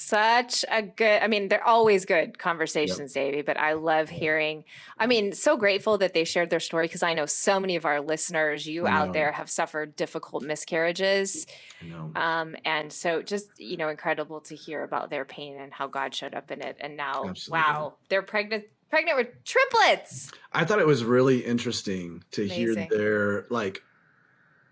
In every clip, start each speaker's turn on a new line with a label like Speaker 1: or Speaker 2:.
Speaker 1: such a good, I mean, they're always good
Speaker 2: Yep.
Speaker 1: conversations, Davey, but I love
Speaker 2: Yep.
Speaker 1: hearing, I mean, so grateful that they shared their story because I know so many of our listeners, you
Speaker 2: I
Speaker 1: out
Speaker 2: know.
Speaker 1: there have suffered difficult miscarriages.
Speaker 2: I know.
Speaker 1: And so just, incredible to hear about their pain and how God showed up in it. And now,
Speaker 2: Absolutely.
Speaker 1: wow, they're pregnant with triplets.
Speaker 2: I thought it was really interesting to hear
Speaker 1: Amazing.
Speaker 2: their like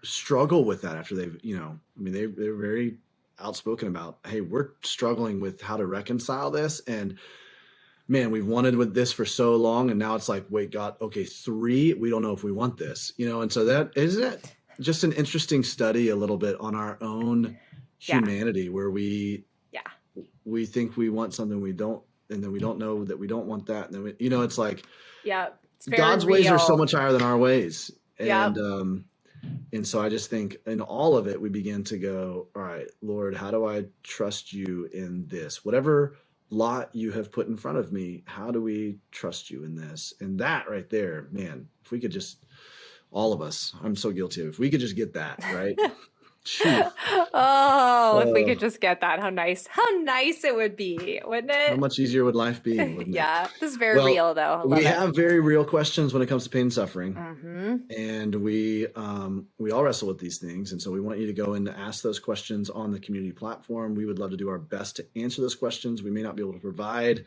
Speaker 2: struggle with that after they've, I mean, they're very outspoken about, hey, we're struggling with how to reconcile this. And man, we've wanted with this for so long. And now it's like, wait, God, okay, three, we don't know if we want this, and so that isn't it just an interesting study a little bit on our own
Speaker 1: Yeah.
Speaker 2: humanity where we think we want something we don't, and then we don't know that we don't want that. And then it's like,
Speaker 1: Yeah. It's very
Speaker 2: God's ways are so
Speaker 1: real.
Speaker 2: much higher than our ways.
Speaker 1: Yeah.
Speaker 2: And so I just think in all of it, we begin to go, all right, Lord, how do I trust you in this? Whatever lot you have put in front of me, how do we trust you in this? And that right there, man, if we could just, all of us, I'm so guilty of, if we could just get that, right?
Speaker 1: Oh, if we could just get that, how nice it would be, wouldn't
Speaker 2: How
Speaker 1: it?
Speaker 2: much easier would life be, wouldn't it?
Speaker 1: Yeah, this is very
Speaker 2: Well,
Speaker 1: real though. I love
Speaker 2: we
Speaker 1: it.
Speaker 2: have very real questions when it comes to pain and suffering.
Speaker 1: Mm-hmm.
Speaker 2: And we all wrestle with these things. And so we want you to go and ask those questions on the community platform. We would love to do our best to answer those questions. We may not be able to provide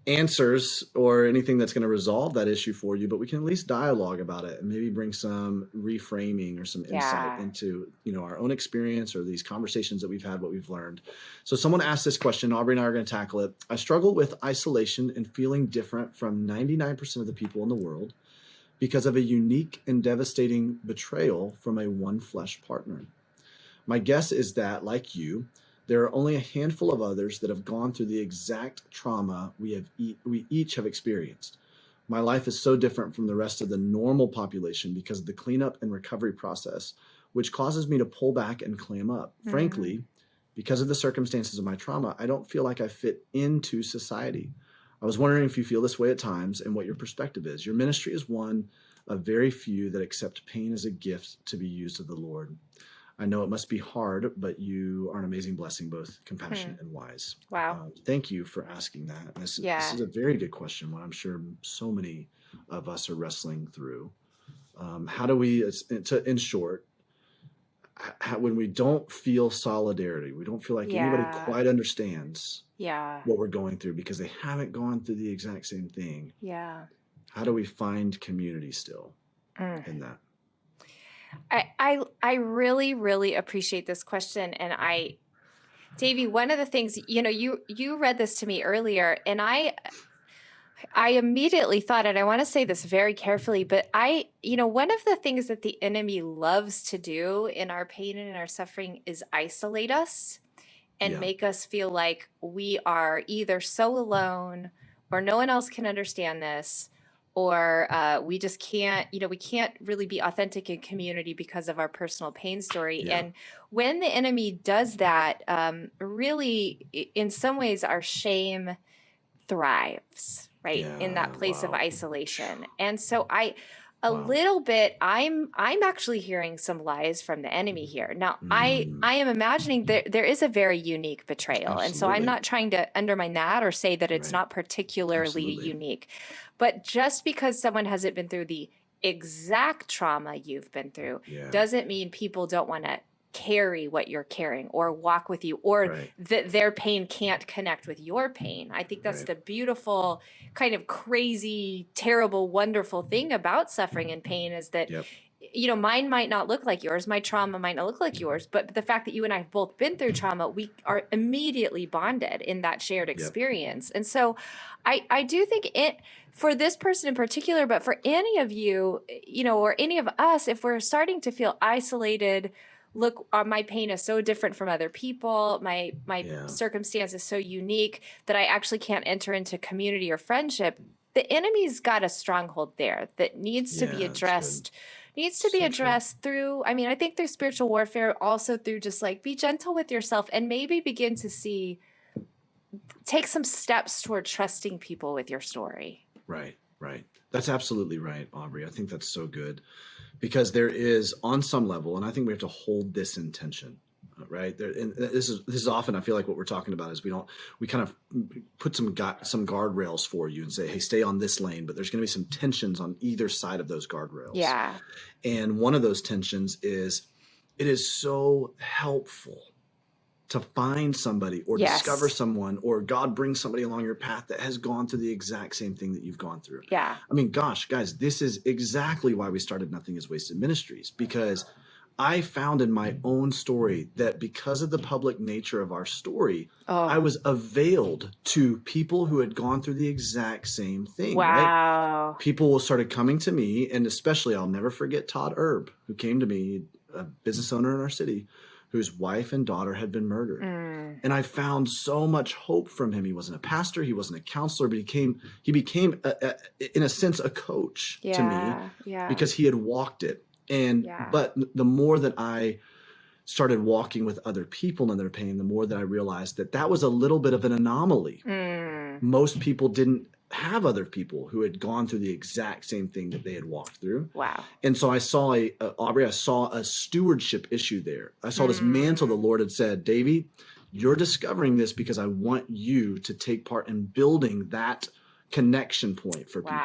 Speaker 2: answers or anything that's going to resolve that issue for you, but we can at least dialogue about it and maybe bring some reframing or some insight into, our own experience or these conversations that we've had, what we've learned. So someone asked this question, Aubrey and I are going to tackle it. I struggle with isolation and feeling different from 99% of the people in the world because of a unique and devastating betrayal from a one flesh partner. My guess is that, like you, there are only a handful of others that have gone through the exact trauma we each have experienced. My life is so different from the rest of the normal population because of the cleanup and recovery process, which causes me to pull back and clam up. Mm-hmm. Frankly, because of the circumstances of my trauma, I don't feel like I fit into society. I was wondering if you feel this way at times and what your perspective is. Your ministry is one of very few that accept pain as a gift to be used of the Lord. I know it must be hard, but you are an amazing blessing, both compassionate and wise.
Speaker 1: Wow.
Speaker 2: Thank you for asking that. This is a very good question, one I'm sure so many of us are wrestling through. How do we, in short, when we don't feel solidarity, we don't feel like anybody quite understands what we're going through because they haven't gone through the exact same thing.
Speaker 1: Yeah.
Speaker 2: How do we find community still in that?
Speaker 1: I really, really appreciate this question. And Davey, one of the things, you read this to me earlier and I immediately thought, and I want to say this very carefully, but one of the things that the enemy loves to do in our pain and in our suffering is isolate us and make us feel like we are either so alone or no one else can understand this, or we just can't, we can't really be authentic in community because of our personal pain story. Yeah. And when the enemy does that, really, in some ways, our shame thrives, right? In that place of isolation. And so little bit, I'm actually hearing some lies from the enemy here. Now, I am imagining there is a very unique betrayal. Absolutely. And so I'm not trying to undermine that or say that it's not particularly unique. But just because someone hasn't been through the exact trauma you've been through doesn't mean people don't want to carry what you're carrying or walk with you, or that their pain can't connect with your pain. I think that's the beautiful, kind of crazy, terrible, wonderful thing about suffering and pain is that, mine might not look like yours. My trauma might not look like yours, but the fact that you and I have both been through trauma, we are immediately bonded in that shared experience. And so I do think for this person in particular, but for any of you, or any of us, if we're starting to feel isolated, look, my pain is so different from other people. My circumstance is so unique that I actually can't enter into community or friendship. The enemy's got a stronghold there that needs to be addressed. Needs to be addressed through, I think through spiritual warfare, also through just like be gentle with yourself and maybe begin to take some steps toward trusting people with your story.
Speaker 2: Right. That's absolutely right, Aubrey. I think that's so good. Because there is, on some level, and I think we have to hold this intention. right? And this is often, I feel like what we're talking about is we kind of put some guardrails for you and say, hey, stay on this lane, but there's going to be some tensions on either side of those guardrails.
Speaker 1: Yeah.
Speaker 2: And one of those tensions is, it is so helpful to find somebody or
Speaker 1: Yes.
Speaker 2: discover someone, or God brings somebody along your path that has gone through the exact same thing that you've gone through.
Speaker 1: Yeah.
Speaker 2: I mean, gosh, guys, this is exactly why we started Nothing is Wasted Ministries, because I found in my own story that because of the public nature of our story, I was availed to people who had gone through the exact same thing.
Speaker 1: Wow.
Speaker 2: Right? People started coming to me, and especially I'll never forget Todd Erb, who came to me, a business owner in our city, whose wife and daughter had been murdered. And I found so much hope from him. He wasn't a pastor, he wasn't a counselor, but he became in a sense, a coach to me because he had walked it. And but the more that I started walking with other people in their pain, the more that I realized that was a little bit of an anomaly. Most people didn't have other people who had gone through the exact same thing that they had walked through.
Speaker 1: Wow.
Speaker 2: And so I saw Aubrey, I saw a stewardship issue there. I saw this mantle the Lord had said, Davey, you're discovering this because I want you to take part in building that connection point for people.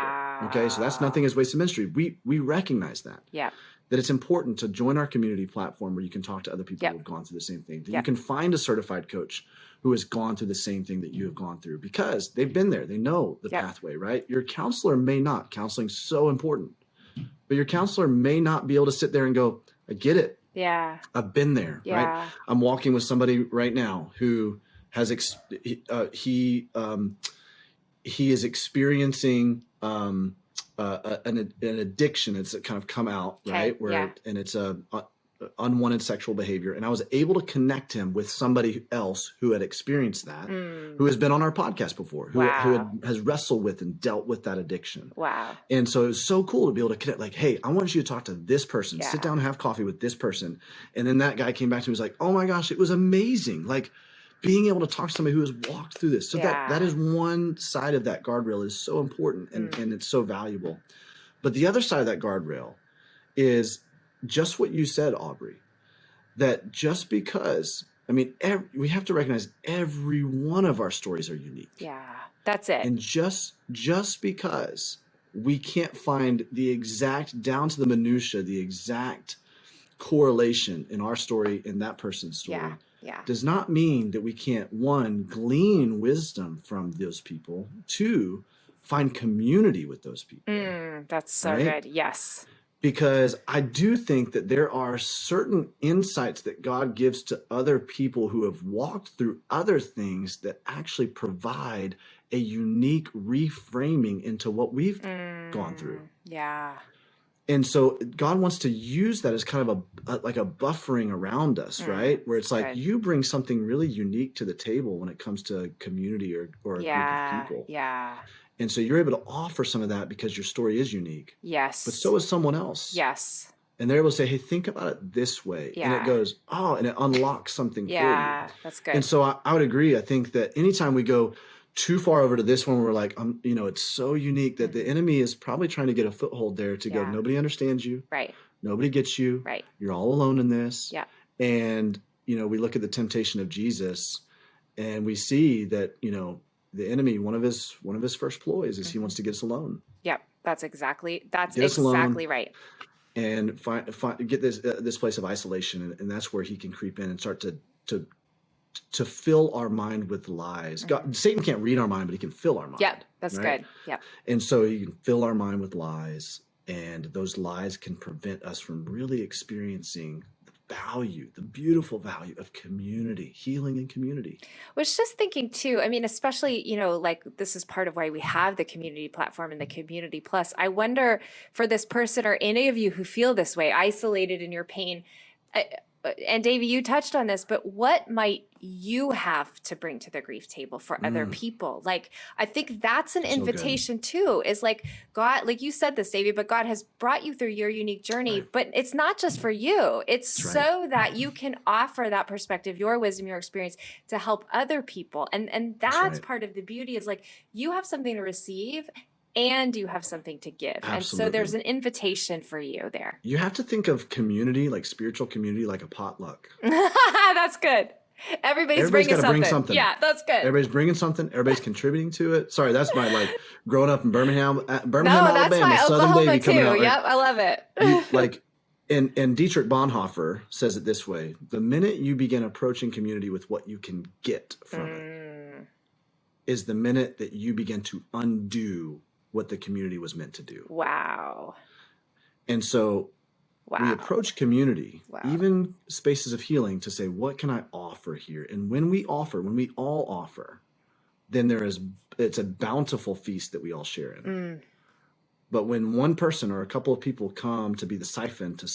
Speaker 2: Okay. So that's Nothing is Wasted Ministry. We recognize that.
Speaker 1: Yeah.
Speaker 2: That it's important to join our community platform where you can talk to other people who have gone through the same thing. That you can find a certified coach who has gone through the same thing that you have gone through, because they've been there. They know the pathway, right? Your counselor may not. Counseling's so important. But your counselor may not be able to sit there and go, I get it.
Speaker 1: Yeah.
Speaker 2: I've been there, right? I'm walking with somebody right now who has he is experiencing an addiction. It's kind of come out, right? And it's a unwanted sexual behavior. And I was able to connect him with somebody else who had experienced that, who has been on our podcast before, who has wrestled with and dealt with that addiction.
Speaker 1: Wow.
Speaker 2: And so it was so cool to be able to connect, like, hey, I want you to talk to this person, sit down and have coffee with this person. And then that guy came back to me and was like, oh my gosh, it was amazing. Like, being able to talk to somebody who has walked through this. So that is one side of that guardrail is so important and it's so valuable. But the other side of that guardrail is just what you said, Aubrey, that just because, I mean, we have to recognize every one of our stories are unique.
Speaker 1: Yeah, that's it.
Speaker 2: And just because we can't find the exact, down to the minutia, the exact correlation in our story and that person's story, does not mean that we can't, one, glean wisdom from those people, two, find community with those people.
Speaker 1: That's so good. Yes.
Speaker 2: Because I do think that there are certain insights that God gives to other people who have walked through other things that actually provide a unique reframing into what we've gone through.
Speaker 1: Yeah.
Speaker 2: And so God wants to use that as kind of like a buffering around us, right? Where it's like you bring something really unique to the table when it comes to community or a group of people.
Speaker 1: Yeah.
Speaker 2: And so you're able to offer some of that because your story is unique.
Speaker 1: Yes.
Speaker 2: But so is someone else.
Speaker 1: Yes.
Speaker 2: And they're able to say, hey, think about it this way. And it goes, and it unlocks something for you.
Speaker 1: Yeah, that's good.
Speaker 2: And so I would agree. I think that anytime we go too far over to this one, we're like, it's so unique that the enemy is probably trying to get a foothold there to go, nobody understands you.
Speaker 1: Right.
Speaker 2: Nobody gets you.
Speaker 1: Right.
Speaker 2: You're all alone in this.
Speaker 1: Yeah.
Speaker 2: And, we look at the temptation of Jesus and we see that, the enemy, one of his first ploys is he wants to get us alone.
Speaker 1: Yep. That's exactly right.
Speaker 2: And get this place of isolation. And that's where he can creep in and start to fill our mind with lies. Satan can't read our mind, but he can fill our mind.
Speaker 1: Yep, that's good. Yep.
Speaker 2: And so he can fill our mind with lies, and those lies can prevent us from really experiencing the beautiful value of community, healing and community.
Speaker 1: Was just thinking too, I mean, especially, like this is part of why we have the community platform and the community plus. I wonder for this person or any of you who feel this way, isolated in your pain, and Davey, you touched on this, but what might you have to bring to the grief table for other people? Like, I think that's an invitation too, is like God, like you said this, Davey, but God has brought you through your unique journey, but it's not just for you. It's so that you can offer that perspective, your wisdom, your experience to help other people. And that's part of the beauty is like, you have something to receive and you have something to give. And so there's an invitation for you there.
Speaker 2: You have to think of community, like spiritual community, like a potluck.
Speaker 1: That's good. Everybody's bringing something.
Speaker 2: Bring something.
Speaker 1: Yeah, that's good.
Speaker 2: Everybody's bringing something. Everybody's contributing to it. Sorry, that's my like growing up in Birmingham,
Speaker 1: No, that's
Speaker 2: Alabama,
Speaker 1: my
Speaker 2: Southern
Speaker 1: Oklahoma
Speaker 2: baby coming
Speaker 1: too.
Speaker 2: out. Right?
Speaker 1: Yep, I love it.
Speaker 2: Like, and Dietrich Bonhoeffer says it this way: the minute you begin approaching community with what you can get from it, is the minute that you begin to undo what the community was meant to do. Wow. And so. Wow. We approach community, even spaces of healing, to say, what can I offer here? And when we all offer, then it's a bountiful feast that we all share in. But when one person or a couple of people come to be the siphon to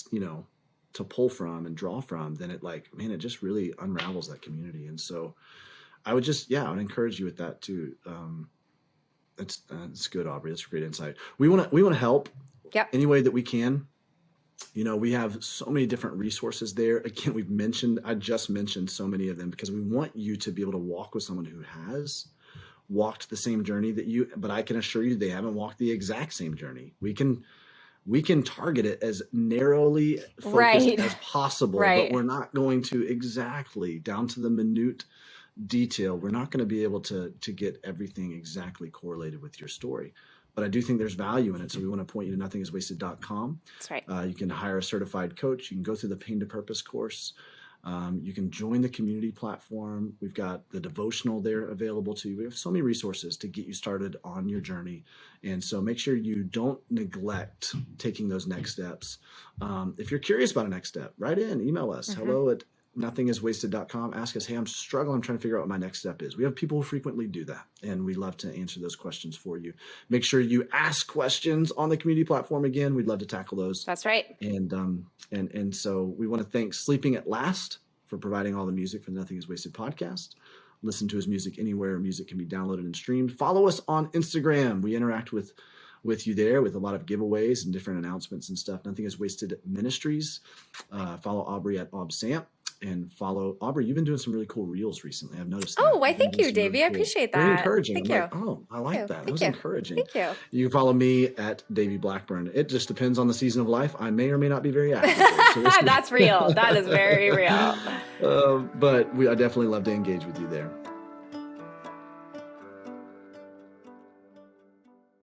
Speaker 2: pull from and draw from, then it just really unravels that community. And so I would encourage you with that too. It's good, Aubrey. That's a great insight. We want to help any way that we can. We have so many different resources there. Again, I just mentioned so many of them because we want you to be able to walk with someone who has walked the same journey that you, but I can assure you they haven't walked the exact same journey. We can target it as narrowly focused as possible, but we're not going to exactly down to the minute detail. We're not going to be able to get everything exactly correlated with your story. But I do think there's value in it. So we want to point you to nothingiswasted.com.
Speaker 1: That's right. You
Speaker 2: can hire a certified coach. You can go through the Pain to Purpose course. You can join the community platform. We've got the devotional there available to you. We have so many resources to get you started on your journey. And so make sure you don't neglect taking those next steps. If you're curious about a next step, write in, email us, hello@nothingiswasted.com. Ask us, hey, I'm struggling. I'm trying to figure out what my next step is. We have people who frequently do that, and we love to answer those questions for you. Make sure you ask questions on the community platform. Again, we'd love to tackle those.
Speaker 1: That's right.
Speaker 2: And so we want to thank Sleeping at Last for providing all the music for the Nothing is Wasted podcast. Listen to his music anywhere music can be downloaded and streamed. Follow us on Instagram. We interact with you there with a lot of giveaways and different announcements and stuff. Nothing is Wasted Ministries. Follow Aubrey at AubSamp, and follow Aubrey. You've been doing some really cool reels recently. I've noticed.
Speaker 1: Oh, why? Thank you, Davey. Really I appreciate that.
Speaker 2: Very encouraging.
Speaker 1: Thank you.
Speaker 2: I like that. That was encouraging.
Speaker 1: Thank you.
Speaker 2: You can follow me at Davey Blackburn. It just depends on the season of life. I may or may not be very active.
Speaker 1: So that's real. That is very real.
Speaker 2: But I definitely love to engage with you there.